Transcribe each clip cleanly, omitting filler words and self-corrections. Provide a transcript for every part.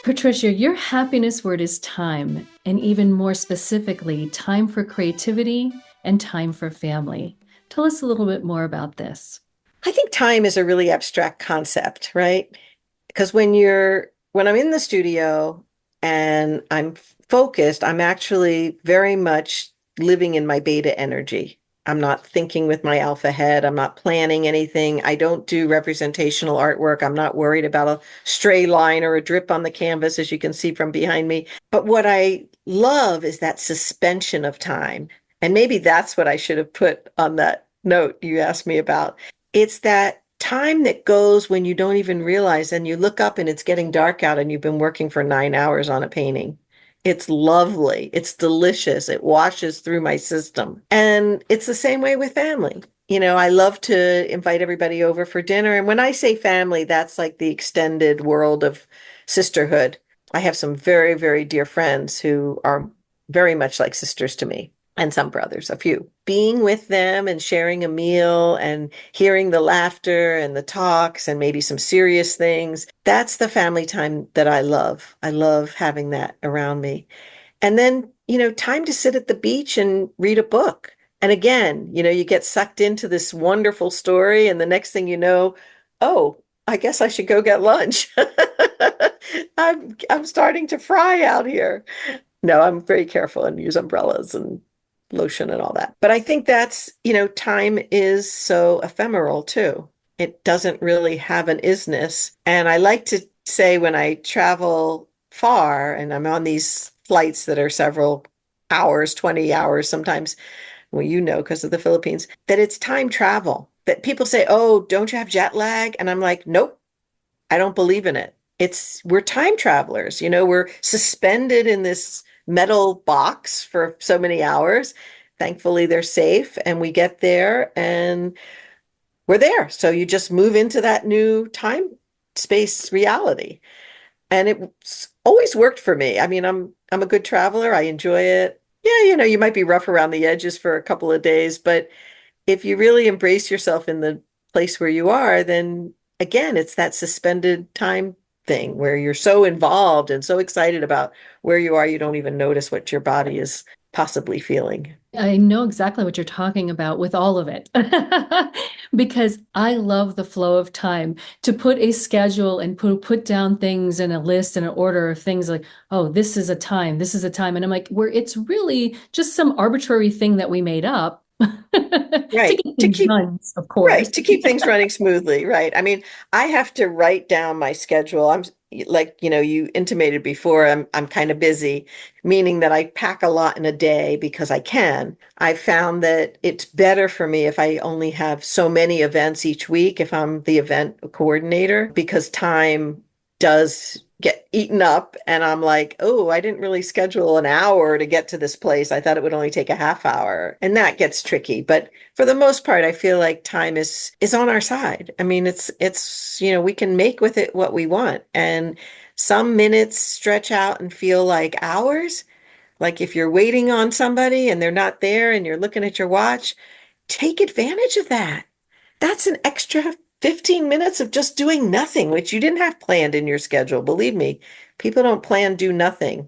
Patricia, your happiness word is time, and even more specifically, time for creativity and time for family. Tell us a little bit more about this. I think time is a really abstract concept, right? Because when I'm in the studio and I'm focused, I'm actually very much living in my beta energy. I'm not thinking with my alpha head. I'm not planning anything. I don't do representational artwork. I'm not worried about a stray line or a drip on the canvas, as you can see from behind me. But what I love is that suspension of time. And maybe that's what I should have put on that note you asked me about. It's that time that goes when you don't even realize, and you look up and it's getting dark out and you've been working for 9 hours on a painting. It's lovely. It's delicious. It washes through my system. And it's the same way with family. I love to invite everybody over for dinner. And when I say family, that's like the extended world of sisterhood. I have some very, very dear friends who are very much like sisters to me, and some brothers, a few. Being with them and sharing a meal and hearing the laughter and the talks and maybe some serious things, that's the family time that I love. I love having that around me. And then, time to sit at the beach and read a book. And again, you get sucked into this wonderful story, and the next thing you know, oh, I guess I should go get lunch. I'm starting to fry out here. No, I'm very careful and use umbrellas and lotion and all that. But I think time is so ephemeral too. It doesn't really have an isness. And I like to say when I travel far and I'm on these flights that are several hours, 20 hours sometimes, well, because of the Philippines, that it's time travel. That people say, "Oh, don't you have jet lag?" And I'm like, "Nope, I don't believe in it." We're time travelers, we're suspended in this metal box for so many hours. Thankfully, they're safe and we get there and we're there. So you just move into that new time space reality. And it's always worked for me. I mean, I'm a good traveler. I enjoy it. Yeah, you might be rough around the edges for a couple of days, but if you really embrace yourself in the place where you are, then again, it's that suspended time thing where you're so involved and so excited about where you are, you don't even notice what your body is possibly feeling. I know exactly what you're talking about with all of it because I love the flow of time to put a schedule and put down things in a list and an order of things like, oh, this is a time, this is a time. And I'm like, where it's really just some arbitrary thing that we made up to Right. get things done, of course. Right. To keep things running smoothly. Right. I mean, I have to write down my schedule. I'm like, you intimated before, I'm kind of busy, meaning that I pack a lot in a day because I can. I've found that it's better for me if I only have so many events each week, if I'm the event coordinator, because time does get eaten up. And I'm like, oh, I didn't really schedule an hour to get to this place. I thought it would only take a half hour. And that gets tricky. But for the most part, I feel like time is on our side. I mean, we can make with it what we want. And some minutes stretch out and feel like hours. Like if you're waiting on somebody and they're not there and you're looking at your watch, take advantage of that. That's an extra 15 minutes of just doing nothing, which you didn't have planned in your schedule. Believe me, people don't plan do nothing,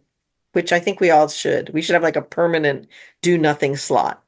which I think we all should. We should have like a permanent do nothing slot.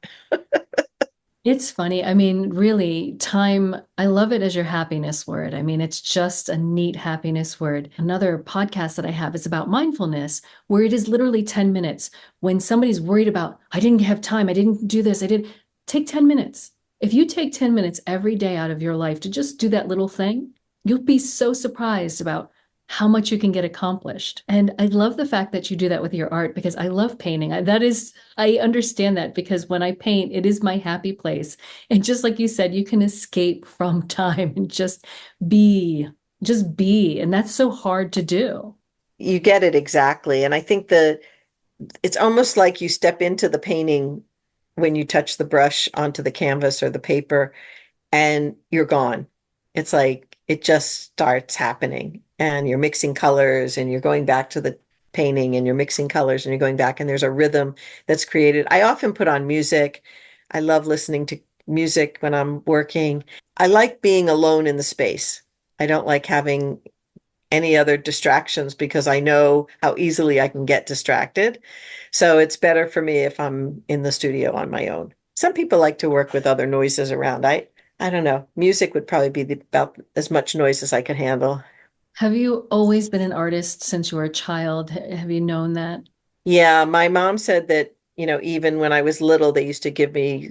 It's funny. I mean, really, time, I love it as your happiness word. I mean, it's just a neat happiness word. Another podcast that I have is about mindfulness, where it is literally 10 minutes. When somebody's worried about, I didn't have time, I didn't do this, I did, take 10 minutes. If you take 10 minutes every day out of your life to just do that little thing, you'll be so surprised about how much you can get accomplished. And I love the fact that you do that with your art because I love painting. I understand that because when I paint, it is my happy place. And just like you said, you can escape from time and be, just be. And that's so hard to do. You get it exactly. And I think it's almost like you step into the painting when you touch the brush onto the canvas or the paper and you're gone. It's like it just starts happening and you're mixing colors and you're going back to the painting and you're mixing colors and you're going back and there's a rhythm that's created. I often put on music. I love listening to music when I'm working. I like being alone in the space. I don't like having any other distractions because I know how easily I can get distracted. So it's better for me if I'm in the studio on my own. Some people like to work with other noises around. I don't know. Music would probably be about as much noise as I could handle. Have you always been an artist since you were a child? Have you known that? Yeah, my mom said that, even when I was little, they used to give me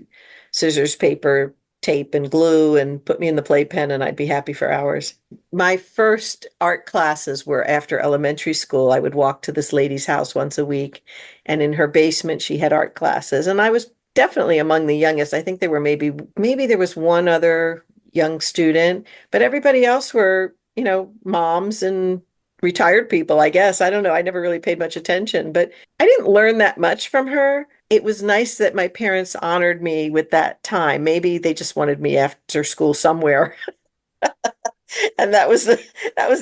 scissors, paper, tape, and glue and put me in the playpen, and I'd be happy for hours. My first art classes were after elementary school. I would walk to this lady's house once a week, and in her basement, she had art classes. And I was definitely among the youngest. I think there were maybe there was one other young student, but everybody else were, moms and retired people, I guess. I don't know. I never really paid much attention, but I didn't learn that much from her. It was nice that my parents honored me with that time. Maybe they just wanted me after school somewhere. And that was the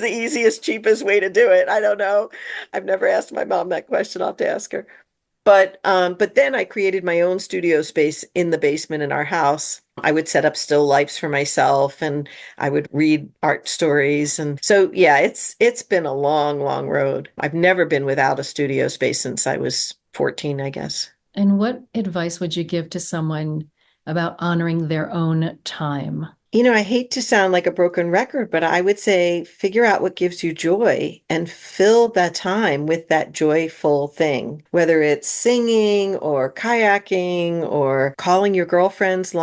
easiest, cheapest way to do it. I don't know. I've never asked my mom that question. I'll have to ask her. But then I created my own studio space in the basement in our house. I would set up still lifes for myself and I would read art stories. And so yeah, it's been a long, long road. I've never been without a studio space since I was 14, I guess. And what advice would you give to someone about honoring their own time? I hate to sound like a broken record, but I would say figure out what gives you joy and fill that time with that joyful thing, whether it's singing or kayaking or calling your girlfriends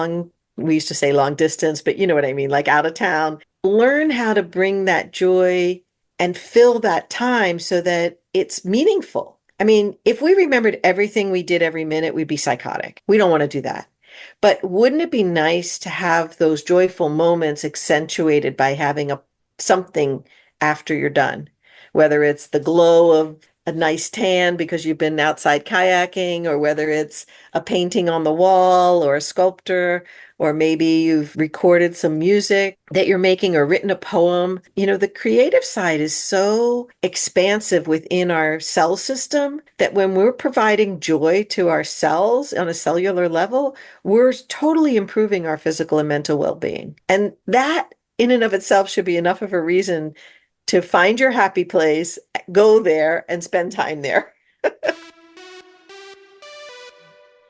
we used to say long distance, but you know what I mean, like out of town. Learn how to bring that joy and fill that time so that it's meaningful. I mean, if we remembered everything we did every minute, we'd be psychotic. We don't want to do that. But wouldn't it be nice to have those joyful moments accentuated by having a something after you're done? Whether it's the glow of a nice tan because you've been outside kayaking, or whether it's a painting on the wall or a sculptor, or maybe you've recorded some music that you're making or written a poem. The creative side is so expansive within our cell system that when we're providing joy to our cells on a cellular level, we're totally improving our physical and mental well-being. And that in and of itself should be enough of a reason to find your happy place, go there and spend time there.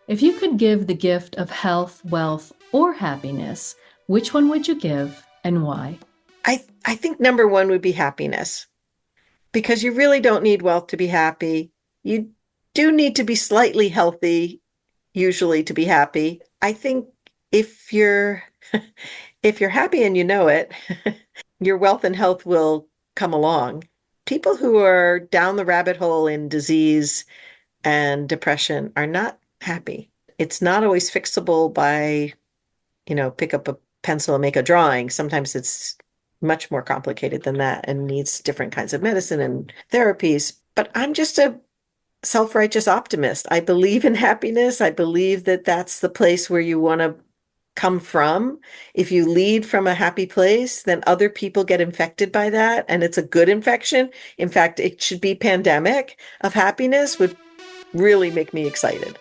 If you could give the gift of health, wealth, or happiness, which one would you give and why? I think number one would be happiness because you really don't need wealth to be happy. You do need to be slightly healthy usually to be happy. I think if you're if you're happy and you know it, your wealth and health will come along. People who are down the rabbit hole in disease and depression are not happy. It's not always fixable by, pick up a pencil and make a drawing. Sometimes it's much more complicated than that and needs different kinds of medicine and therapies. But I'm just a self-righteous optimist. I believe in happiness. I believe that that's the place where you want to come from. If you lead from a happy place, then other people get infected by that, and it's a good infection. In fact, it should be pandemic of happiness would really make me excited.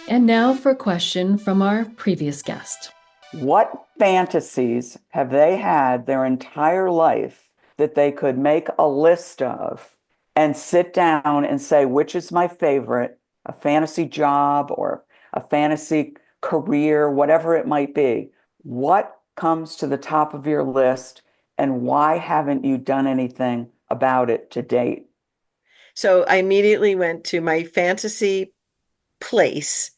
And now for a question from our previous guest. What fantasies have they had their entire life that they could make a list of and sit down and say, which is my favorite, a fantasy job or a fantasy career, whatever it might be? What comes to the top of your list and why haven't you done anything about it to date? So I immediately went to my fantasy place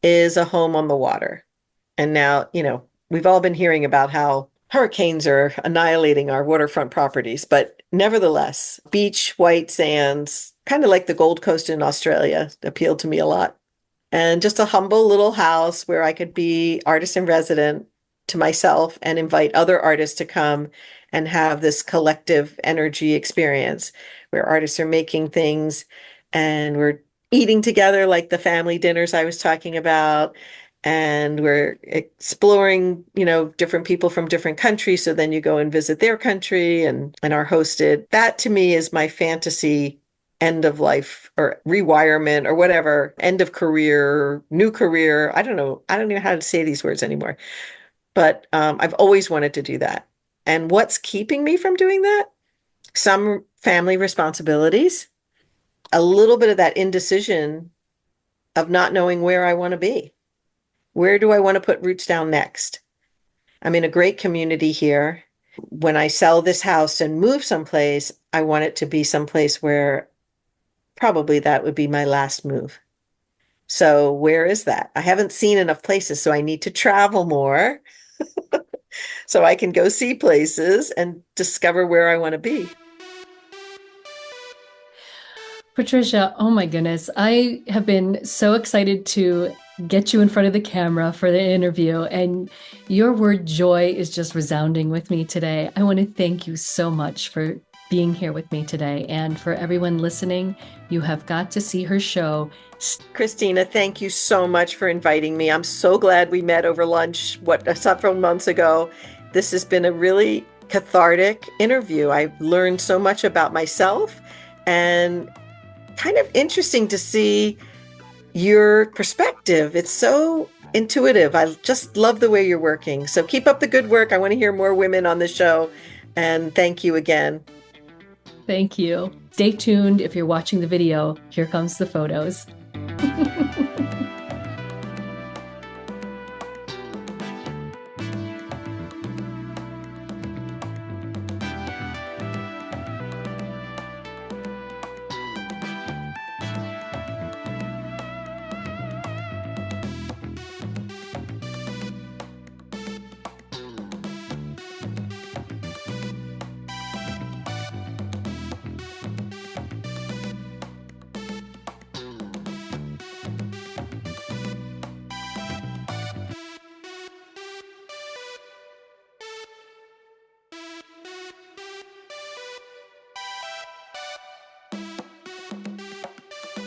is a home on the water. And now, we've all been hearing about how hurricanes are annihilating our waterfront properties, but nevertheless, beach, white sands, kind of like the Gold Coast in Australia, appealed to me a lot. And just a humble little house where I could be artist in resident to myself and invite other artists to come and have this collective energy experience where artists are making things and we're eating together like the family dinners I was talking about. And we're exploring, different people from different countries. So then you go and visit their country and are hosted. That to me is my fantasy end of life or rewirement or whatever, end of career, new career. I don't know. I don't know how to say these words anymore. But I've always wanted to do that. And what's keeping me from doing that? Some family responsibilities, a little bit of that indecision of not knowing where I want to be. Where do I want to put roots down next? I'm in a great community here. When I sell this house and move someplace, I want it to be someplace where probably that would be my last move. So where is that? I haven't seen enough places, so I need to travel more so I can go see places and discover where I want to be. Patricia, oh my goodness. I have been so excited to get you in front of the camera for the interview, and your word joy is just resounding with me today. I want to thank you so much for being here with me today. And for everyone listening, you have got to see her show. Christina, thank you so much for inviting me. I'm so glad we met over lunch, several months ago. This has been a really cathartic interview. I've learned so much about myself and kind of interesting to see your perspective. It's so intuitive. I just love the way you're working. So keep up the good work. I want to hear more women on the show. And thank you again. Thank you. Stay tuned if you're watching the video. Here comes the photos.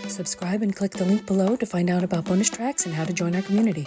Subscribe and click the link below to find out about bonus tracks and how to join our community.